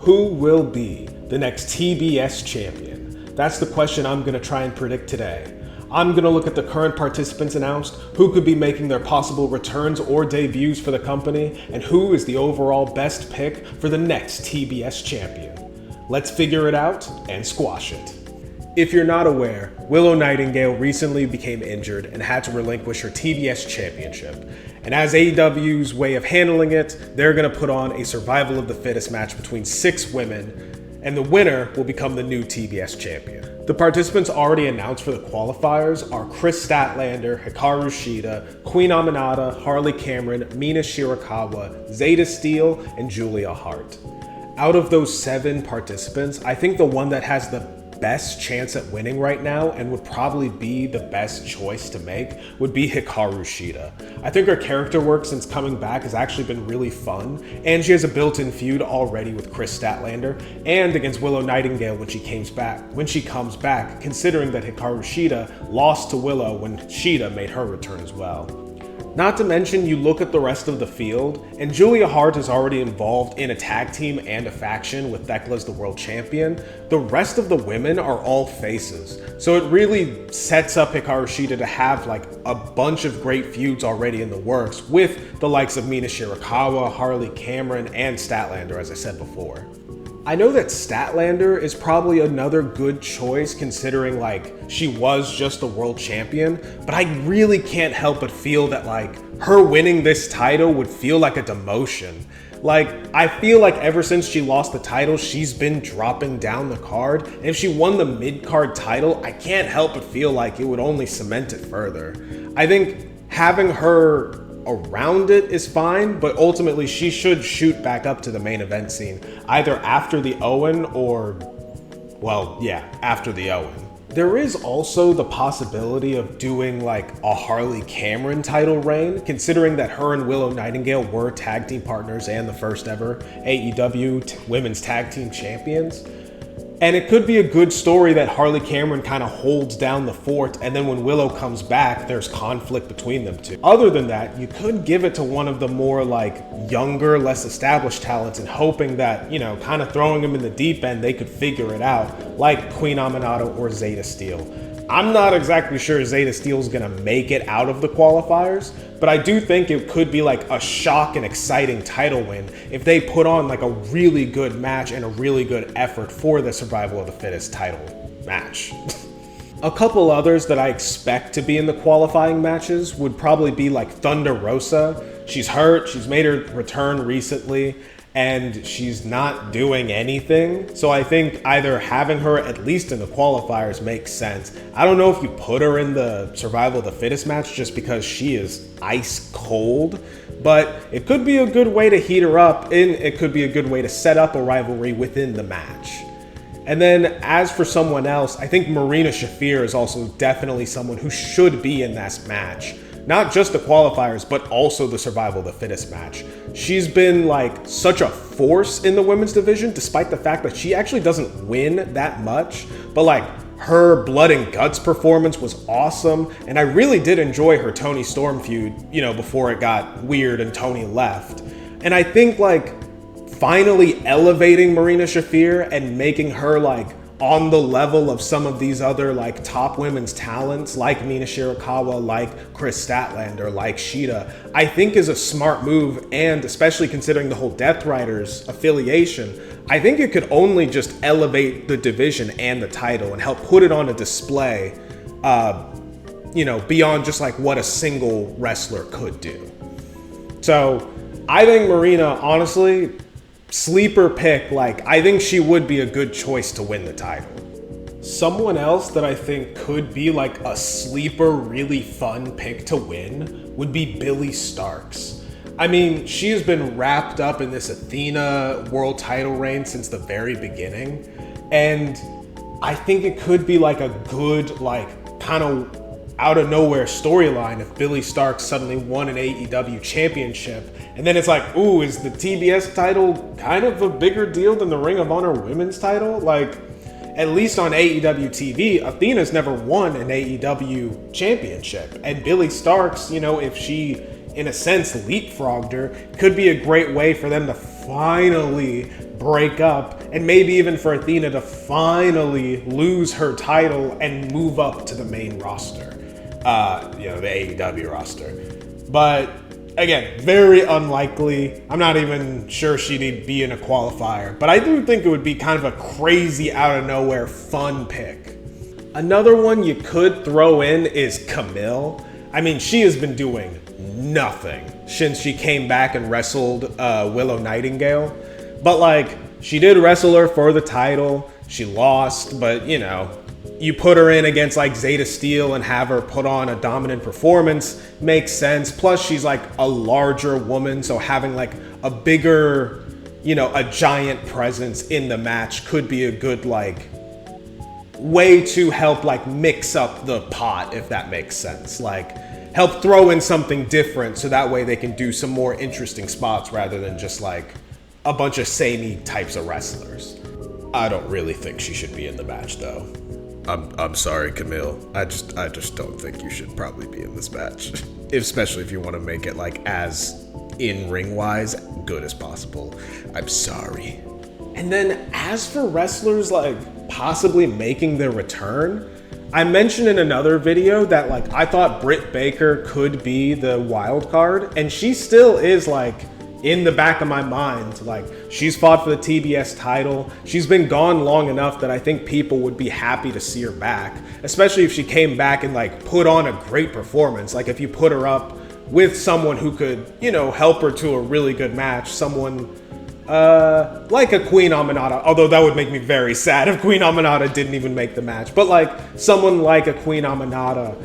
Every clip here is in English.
Who will be the next TBS champion? That's the question I'm going to try and predict today. I'm going to look at the current participants announced, who could be making their possible returns or debuts for the company, and who is the overall best pick for the next TBS champion. Let's figure it out and squash it. If you're not aware, Willow Nightingale recently became injured and had to relinquish her TBS championship. And as AEW's way of handling it, they're going to put on a survival of the fittest match between 6 women, and the winner will become the new TBS champion. The participants already announced for the qualifiers are Chris Statlander, Hikaru Shida, Queen Aminata, Harley Cameron, Mina Shirakawa, Zeta Steele, and Julia Hart. Out of those 7 participants, I think the one that has the best chance at winning right now and would probably be the best choice to make would be Hikaru Shida. I think her character work since coming back has actually been really fun, and she has a built-in feud already with Chris Statlander and against Willow Nightingale when she comes back, considering that Hikaru Shida lost to Willow when Shida made her return as well. Not to mention, you look at the rest of the field, and Julia Hart is already involved in a tag team and a faction with Thekla as the world champion. The rest of the women are all faces, so it really sets up Hikaru Shida to have like a bunch of great feuds already in the works with the likes of Mina Shirakawa, Harley Cameron, and Statlander, as I said before. I know that Statlander is probably another good choice considering like she was just the world champion, but I really can't help but feel that like her winning this title would feel like a demotion. Like, I feel like ever since she lost the title, she's been dropping down the card, and if she won the mid-card title, I can't help but feel like it would only cement it further. I think having her around it is fine, but ultimately she should shoot back up to the main event scene, either after the Owen or, well, yeah, after the Owen. There is also the possibility of doing like a Harley Cameron title reign, considering that her and Willow Nightingale were tag team partners and the first ever AEW women's tag team champions. And it could be a good story that Harley Cameron kind of holds down the fort, and then when Willow comes back, there's conflict between them two. Other than that, you could give it to one of the more like younger, less established talents and hoping that, you know, kind of throwing them in the deep end, they could figure it out, like Queen Aminata or Zeta Steele. I'm not exactly sure Zeta Steele's gonna make it out of the qualifiers, but I do think it could be like a shock and exciting title win if they put on like a really good match and a really good effort for the survival of the fittest title match. A couple others that I expect to be in the qualifying matches would probably be like Thunder Rosa. She's hurt, she's made her return recently, and she's not doing anything. So I think either having her at least in the qualifiers makes sense. I don't know if you put her in the survival of the fittest match just because she is ice cold, but it could be a good way to heat her up, and it could be a good way to set up a rivalry within the match. And then as for someone else, I think Marina Shafir is also definitely someone who should be in this match. Not just the qualifiers, but also the survival of the fittest match. She's been like such a force in the women's division, despite the fact that she actually doesn't win that much, but like her blood and guts performance was awesome. And I really did enjoy her Toni Storm feud, you know, before it got weird and Toni left. And I think like finally elevating Marina Shafir and making her like on the level of some of these other like top women's talents like Mina Shirakawa, like Chris Statlander, like Shida, I think is a smart move, and especially considering the whole Death Riders affiliation, I think it could only just elevate the division and the title and help put it on a display, you know, beyond just like what a single wrestler could do. So I think Marina, honestly, sleeper pick, like I think she would be a good choice to win the title. Someone else that I think could be like a sleeper, really fun pick to win would be Billie Starkz. I mean, she has been wrapped up in this Athena world title reign since the very beginning, and I think it could be like a good, like kind of out of nowhere storyline if Billie Starkz suddenly won an AEW championship, and then it's like, ooh, is the TBS title kind of a bigger deal than the Ring of Honor women's title? Like, at least on AEW TV, Athena's never won an AEW championship, and Billie Starkz, you know, if she in a sense leapfrogged her, could be a great way for them to finally break up, and maybe even for Athena to finally lose her title and move up to the main roster, the AEW roster. But again, very unlikely. I'm not even sure she'd be in a qualifier, but I do think it would be kind of a crazy, out of nowhere, fun pick. Another one you could throw in is Camille. I mean, she has been doing nothing since she came back and wrestled Willow Nightingale. But like, she did wrestle her for the title. She lost, but you put her in against like Zeta Steel and have her put on a dominant performance makes sense. Plus, she's like a larger woman, so having like a bigger, a giant presence in the match could be a good like way to help like mix up the pot, if that makes sense. Like, help throw in something different so that way they can do some more interesting spots rather than just like a bunch of samey types of wrestlers. I don't really think she should be in the match though. I'm sorry, Camille. I just don't think you should probably be in this match. Especially if you want to make it like as in-ring wise good as possible. I'm sorry. And then as for wrestlers like possibly making their return, I mentioned in another video that like I thought Britt Baker could be the wild card, and she still is like in the back of my mind. Like, she's fought for the TBS title. She's been gone long enough that I think people would be happy to see her back, especially if she came back and like put on a great performance. Like, if you put her up with someone who could, help her to a really good match, someone like a Queen Aminata, although that would make me very sad if Queen Aminata didn't even make the match, but like someone like a Queen Aminata,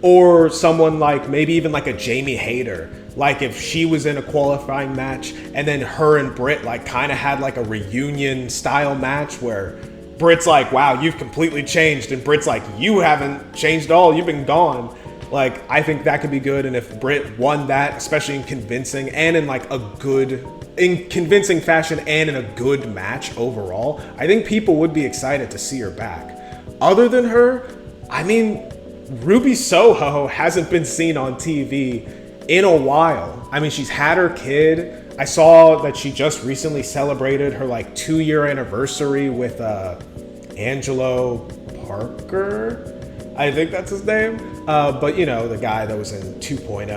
or someone like maybe even like a Jamie Hayter. Like, if she was in a qualifying match and then her and Britt like kind of had like a reunion style match where Britt's like, wow, you've completely changed, and Britt's like, you haven't changed at all, you've been gone. Like, I think that could be good. And if Britt won that, especially in convincing fashion and in a good match overall, I think people would be excited to see her back. Other than her, I mean, Ruby Soho hasn't been seen on TV in a while. I mean, she's had her kid. I saw that she just recently celebrated her like 2-year anniversary with Angelo Parker. I think that's his name. But the guy that was in 2.0,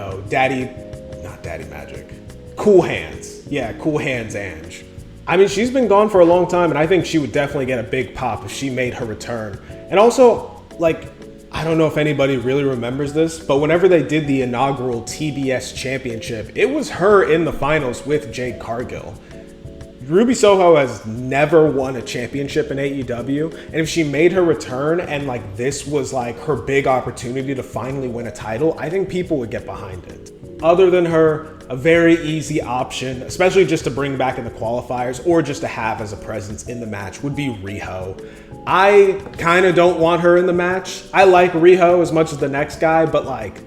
not Daddy Magic. Cool Hands. Yeah, Cool Hands Ange. I mean, she's been gone for a long time, and I think she would definitely get a big pop if she made her return. And also, like, I don't know if anybody really remembers this, but whenever they did the inaugural TBS championship, it was her in the finals with Jade Cargill. Ruby Soho has never won a championship in AEW, and if she made her return and like this was like her big opportunity to finally win a title, I think people would get behind it. Other than her, a very easy option, especially just to bring back in the qualifiers or just to have as a presence in the match, would be Riho. I kind of don't want her in the match. I like Riho as much as the next guy, but like,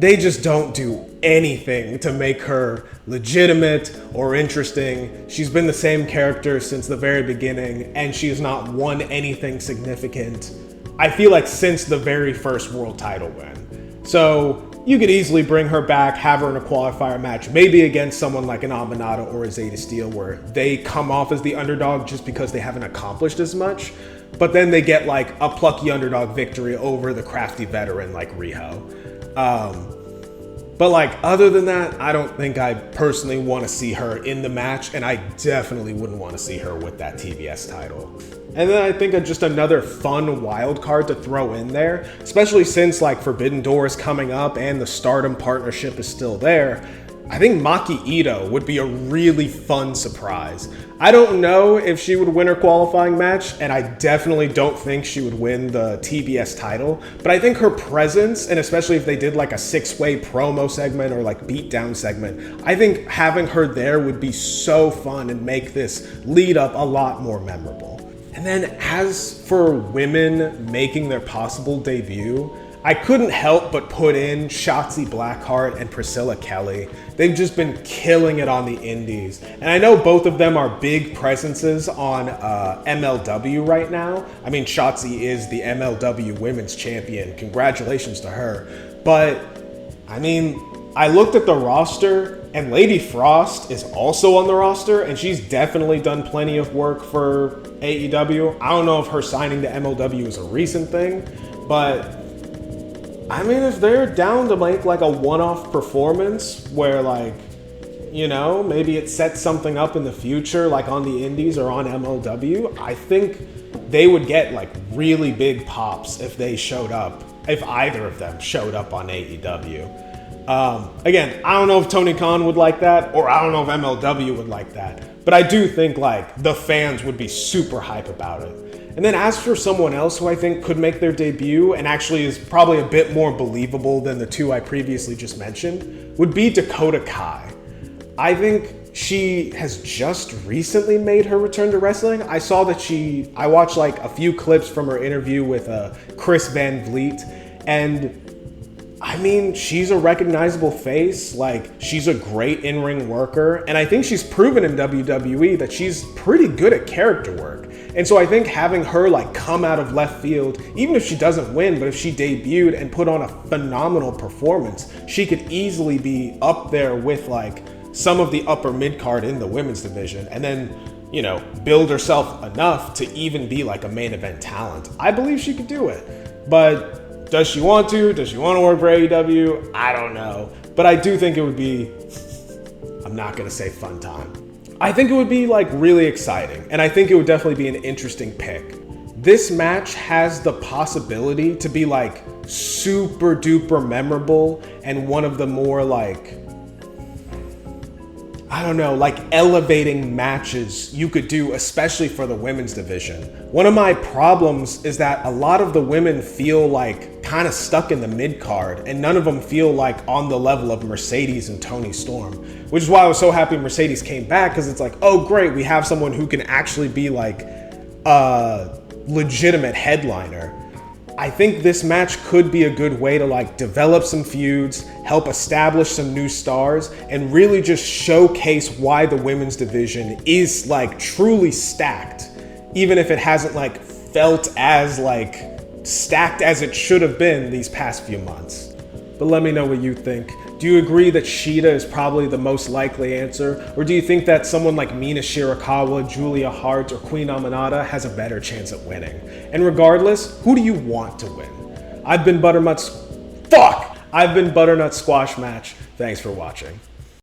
they just don't do anything to make her legitimate or interesting. She's been the same character since the very beginning, and she has not won anything significant, I feel like, since the very first world title win. So you could easily bring her back, have her in a qualifier match, maybe against someone like an Aminata or a Zeta Steel, where they come off as the underdog just because they haven't accomplished as much, but then they get like a plucky underdog victory over the crafty veteran like Riho. But like, other than that, I don't think I personally want to see her in the match, and I definitely wouldn't want to see her with that TBS title. And then I think of just another fun wild card to throw in there, especially since like Forbidden Door is coming up and the Stardom partnership is still there. I think Maki Ito would be a really fun surprise. I don't know if she would win her qualifying match, and I definitely don't think she would win the TBS title, but I think her presence, and especially if they did like a 6-way promo segment or like beatdown segment, I think having her there would be so fun and make this lead up a lot more memorable. And then as for women making their possible debut, I couldn't help but put in Shotzi Blackheart and Priscilla Kelly. They've just been killing it on the indies. And I know both of them are big presences on MLW right now. I mean, Shotzi is the MLW Women's Champion. Congratulations to her. But, I mean, I looked at the roster, and Lady Frost is also on the roster, and she's definitely done plenty of work for AEW. I don't know if her signing to MLW is a recent thing, but I mean, if they're down to make like a one-off performance where like, you know, maybe it sets something up in the future, like on the Indies or on MLW, I think they would get like really big pops if they showed up, if either of them showed up on AEW. Again, I don't know if Tony Khan would like that, or I don't know if MLW would like that, but I do think like the fans would be super hype about it. And then as for someone else who I think could make their debut and actually is probably a bit more believable than the two I previously just mentioned, would be Dakota Kai. I think she has just recently made her return to wrestling. I saw that I watched like a few clips from her interview with Chris Van Vliet, and I mean, she's a recognizable face. Like, she's a great in-ring worker, and I think she's proven in WWE that she's pretty good at character work. And so I think having her like come out of left field, even if she doesn't win, but if she debuted and put on a phenomenal performance, she could easily be up there with like some of the upper mid-card in the women's division, and then, you know, build herself enough to even be like a main event talent. I believe she could do it, but does she want to? Does she want to work for AEW? I don't know. But I do think it would be, I'm not going to say fun time. I think it would be like really exciting. And I think it would definitely be an interesting pick. This match has the possibility to be like super duper memorable and one of the more like, I don't know, like elevating matches you could do, especially for the women's division. One of my problems is that a lot of the women feel like kind of stuck in the mid-card, and none of them feel like on the level of Mercedes and Toni Storm, which is why I was so happy Mercedes came back, because it's like, oh great, we have someone who can actually be like a legitimate headliner. I think this match could be a good way to like develop some feuds, help establish some new stars, and really just showcase why the women's division is like truly stacked, even if it hasn't like felt as like stacked as it should have been these past few months. But let me know what you think. Do you agree that Shida is probably the most likely answer? Or do you think that someone like Mina Shirakawa, Julia Hart, or Queen Aminata has a better chance at winning? And regardless, who do you want to win? I've been Butternut Squash Match. Thanks for watching.